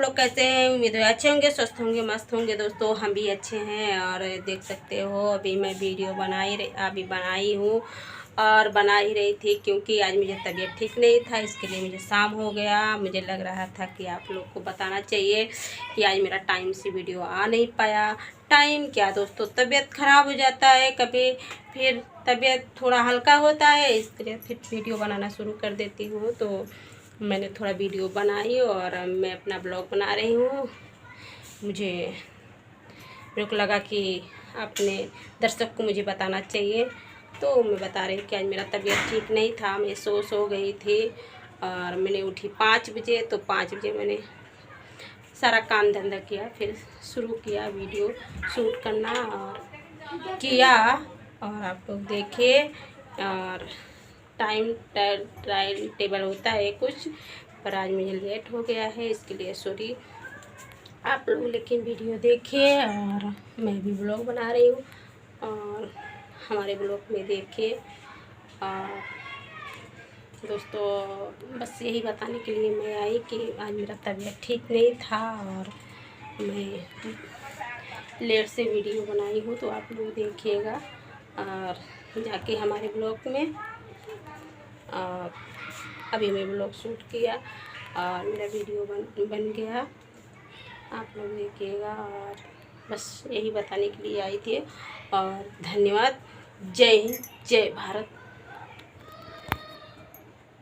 लोग कैसे हैं? उम्मीद है अच्छे होंगे, स्वस्थ होंगे, मस्त होंगे। दोस्तों हम भी अच्छे हैं। और देख सकते हो अभी मैं वीडियो अभी बनाई हूँ और बना ही रही थी, क्योंकि आज मुझे तबीयत ठीक नहीं था। इसके लिए मुझे शाम हो गया। मुझे लग रहा था कि आप लोग को बताना चाहिए कि आज मेरा टाइम से वीडियो आ नहीं पाया। टाइम क्या दोस्तों, तबीयत ख़राब हो जाता है कभी, फिर तबीयत थोड़ा हल्का होता है, इसलिए फिर वीडियो बनाना शुरू कर देती हूँ। तो मैंने थोड़ा वीडियो बनाई और मैं अपना ब्लॉग बना रही हूँ। मेरे को लगा कि अपने दर्शक को मुझे बताना चाहिए, तो मैं बता रही हूँ कि आज मेरा तबीयत ठीक नहीं था। मैं सो गई थी और मैंने उठी 5 बजे। तो 5 बजे मैंने सारा काम धंधा किया, फिर शुरू किया वीडियो शूट करना और किया। और आप लोग देखिए। और टाइम टेबल होता है कुछ, पर आज मुझे लेट हो गया है, इसके लिए सॉरी आप लोग। लेकिन वीडियो देखिए और मैं भी ब्लॉग बना रही हूँ और हमारे ब्लॉग में देखिए। और दोस्तों बस यही बताने के लिए मैं आई कि आज मेरा तबीयत ठीक नहीं था और मैं लेट से वीडियो बनाई हूँ, तो आप लोग देखिएगा और जाके हमारे ब्लॉग में। और अभी मैं ब्लॉग शूट किया और मेरा वीडियो बन गया, आप लोग देखिएगा। और बस यही बताने के लिए आई थी। और धन्यवाद। जय हिंद, जय भारत।